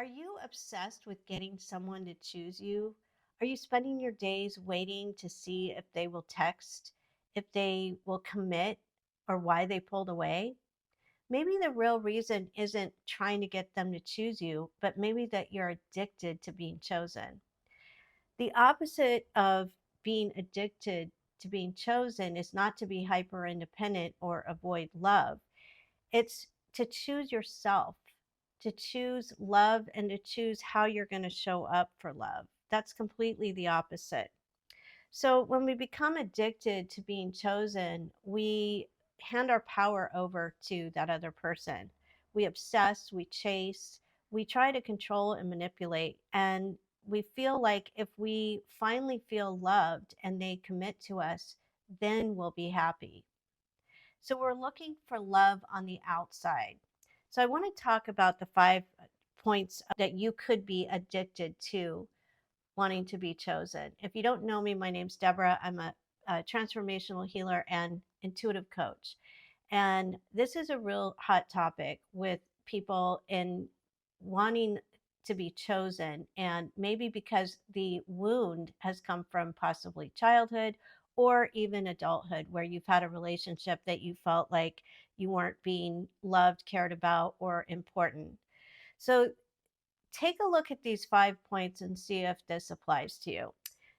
Are you obsessed with getting someone to choose you? Are you spending your days waiting to see if they will text, if they will commit, or why they pulled away? Maybe the real reason isn't trying to get them to choose you, but maybe that you're addicted to being chosen. The opposite of being addicted to being chosen is not to be hyper independent or avoid love. It's to choose yourself, to choose love, and to choose how you're going to show up for love. That's completely the opposite. So when we become addicted to being chosen, we hand our power over to that other person. We obsess, we chase, we try to control and manipulate. And we feel like if we finally feel loved and they commit to us, then we'll be happy. So we're looking for love on the outside. So I want to talk about the 5 points that you could be addicted to wanting to be chosen. If you don't know me, my name's Deborah. I'm a transformational healer and intuitive coach. And this is a real hot topic with people in wanting to be chosen. And maybe because the wound has come from possibly childhood or even adulthood, where you've had a relationship that you felt like you weren't being loved, cared about, or important. So take a look at these 5 points and see if this applies to you.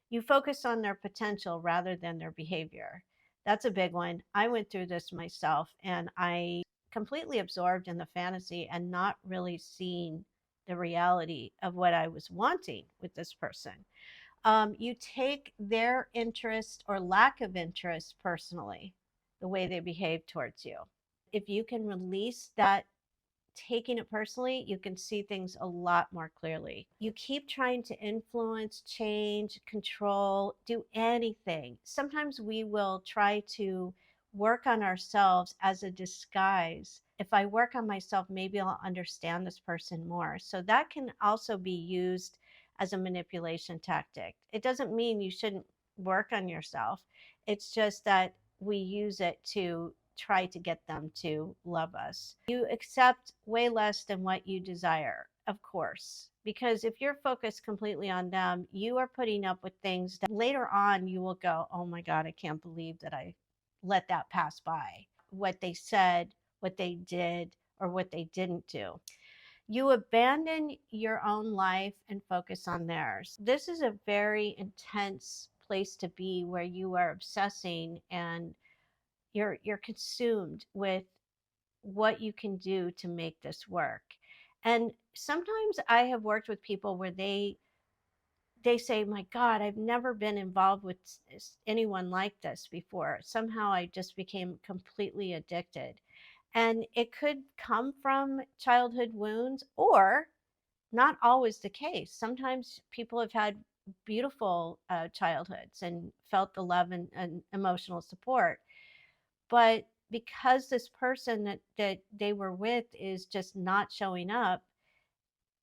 You focus on their potential rather than their behavior. That's a big one. I went through this myself and I completely absorbed in the fantasy and not really seeing the reality of what I was wanting with this person. You take their interest or lack of interest personally, the way they behave towards you. If you can release that taking it personally, you can see things a lot more clearly. You keep trying to influence, change, control, do anything. Sometimes we will try to work on ourselves as a disguise. If I work on myself, maybe I'll understand this person more. So that can also be used as a manipulation tactic. It doesn't mean you shouldn't work on yourself. It's just that we use it to try to get them to love us. You accept way less than what you desire, of course, because if you're focused completely on them, you are putting up with things that later on you will go, oh my God, I can't believe that I let that pass by. What they said, what they did, or what they didn't do. You abandon your own life and focus on theirs. This is a very intense place to be where you are obsessing and you're consumed with what you can do to make this work. And sometimes I have worked with people where they say, my God, I've never been involved with anyone like this before. Somehow I just became completely addicted. And it could come from childhood wounds or not always the case. Sometimes people have had beautiful childhoods and felt the love and emotional support, but because this person that they were with is just not showing up,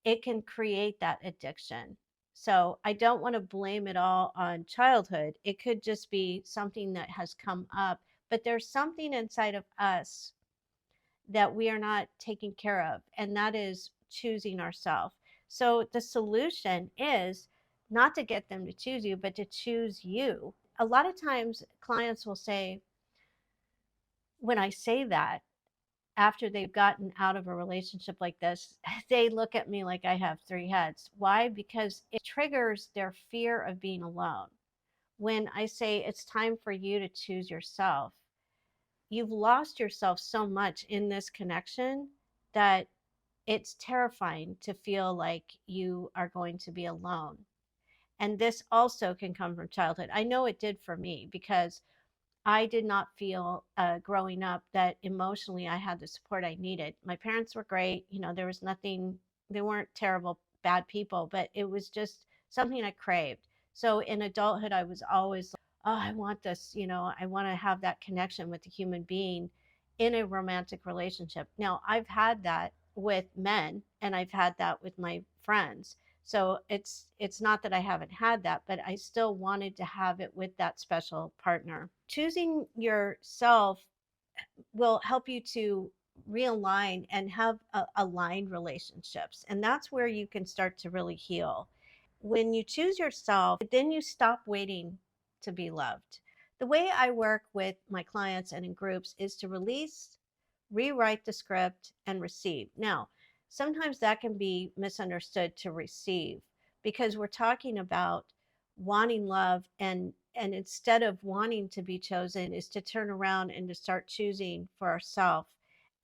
it can create that addiction. So I don't want to blame it all on childhood. It could just be something that has come up, but there's something inside of us that we are not taking care of, and that is choosing ourselves. So the solution is not to get them to choose you, but to choose you. A lot of times clients will say, when I say that, after they've gotten out of a relationship like this, they look at me like I have 3 heads. Why? Because it triggers their fear of being alone. When I say it's time for you to choose yourself, you've lost yourself so much in this connection that it's terrifying to feel like you are going to be alone. And this also can come from childhood. I know it did for me because I did not feel growing up that emotionally I had the support I needed. My parents were great. You know, there was nothing, they weren't terrible, bad people, but it was just something I craved. So in adulthood, I was always like, oh, I want this, I want to have that connection with a human being in a romantic relationship. Now, I've had that with men and I've had that with my friends. So it's not that I haven't had that, but I still wanted to have it with that special partner. Choosing yourself will help you to realign and have aligned relationships. And that's where you can start to really heal. When you choose yourself, then you stop waiting to be loved. The way I work with my clients and in groups is to release, rewrite the script, and receive. Now, sometimes that can be misunderstood to receive because we're talking about wanting love, and instead of wanting to be chosen is to turn around and to start choosing for ourselves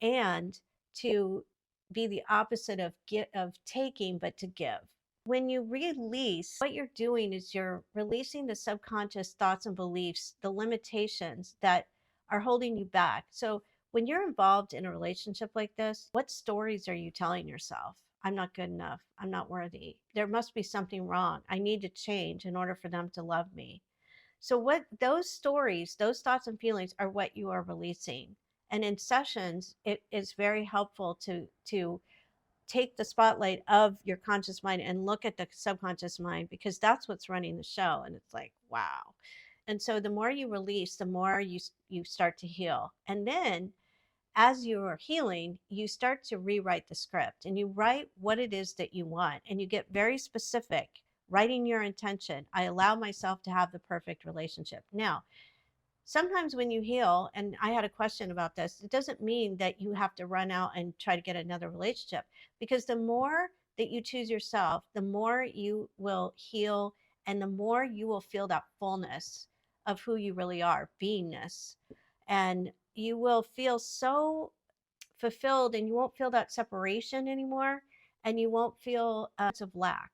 and to be the opposite of taking, but to give. When you release, what you're doing is you're releasing the subconscious thoughts and beliefs, the limitations that are holding you back. So when you're involved in a relationship like this, what stories are you telling yourself? I'm not good enough. I'm not worthy. There must be something wrong. I need to change in order for them to love me. So what those stories, those thoughts and feelings are what you are releasing. And in sessions, it is very helpful to take the spotlight of your conscious mind and look at the subconscious mind, because that's what's running the show. And it's like, wow. And so the more you release, the more you start to heal. And then as you are healing, you start to rewrite the script and you write what it is that you want, and you get very specific, writing your intention. I allow myself to have the perfect relationship. Now, sometimes when you heal, and I had a question about this, it doesn't mean that you have to run out and try to get another relationship, because the more that you choose yourself, the more you will heal, and the more you will feel that fullness of who you really are, beingness. And you will feel so fulfilled, and you won't feel that separation anymore, and you won't feel a sense of lack.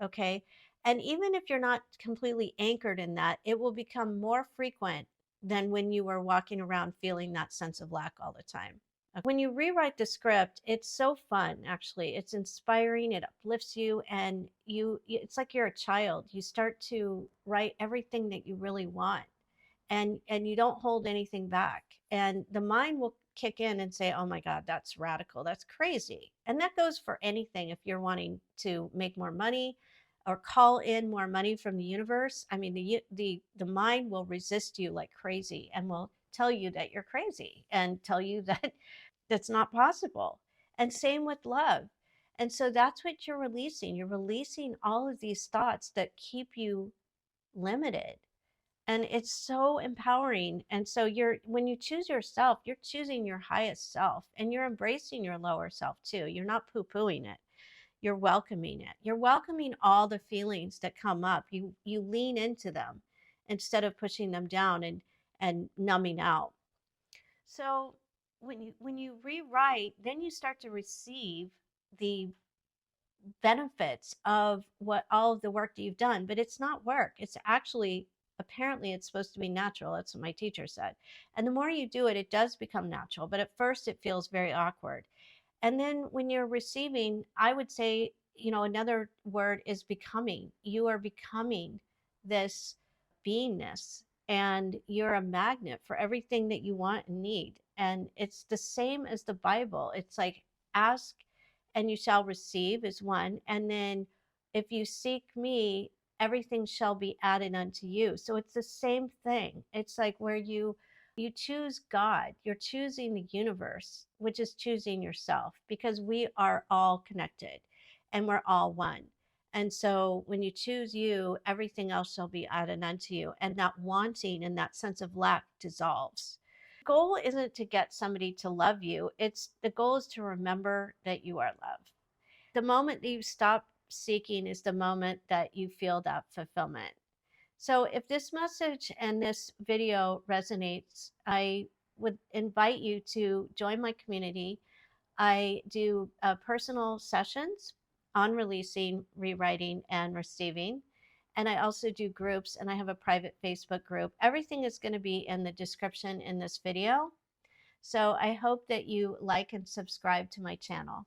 Okay. And even if you're not completely anchored in that, it will become more frequent than when you were walking around feeling that sense of lack all the time. When you rewrite the script, it's so fun. Actually, it's inspiring, it uplifts you, and it's like you're a child. You start to write everything that you really want, and you don't hold anything back, and the mind will kick in and say, oh my god, that's radical, that's crazy. And that goes for anything. If you're wanting to make more money or call in more money from the universe, I mean, the mind will resist you like crazy and will tell you that you're crazy and tell you that that's not possible. And same with love. And so that's what you're releasing all of these thoughts that keep you limited, and it's so empowering. And so when you choose yourself, you're choosing your highest self, and you're embracing your lower self too. You're not poo-pooing it, you're welcoming it. You're welcoming all the feelings that come up. You lean into them instead of pushing them down and numbing out. So when you rewrite, then you start to receive the benefits of what all of the work that you've done. But it's not work, it's actually, apparently it's supposed to be natural. That's what my teacher said. And the more you do it, it does become natural, but at first it feels very awkward. And then when you're receiving, I would say, another word is becoming. You are becoming this beingness, and you're a magnet for everything that you want and need. And it's the same as the Bible. It's like, ask and you shall receive is one. And then if you seek me, everything shall be added unto you. So it's the same thing. It's like where you choose God, you're choosing the universe, which is choosing yourself, because we are all connected and we're all one. And so when you choose you, everything else shall be added unto you. And that wanting and that sense of lack dissolves. The goal isn't to get somebody to love you. The goal is to remember that you are loved. The moment that you stop seeking is the moment that you feel that fulfillment. So if this message and this video resonates, I would invite you to join my community. I do personal sessions on releasing, rewriting, and receiving. And I also do groups, and I have a private Facebook group. Everything is going to be in the description in this video. So I hope that you like and subscribe to my channel.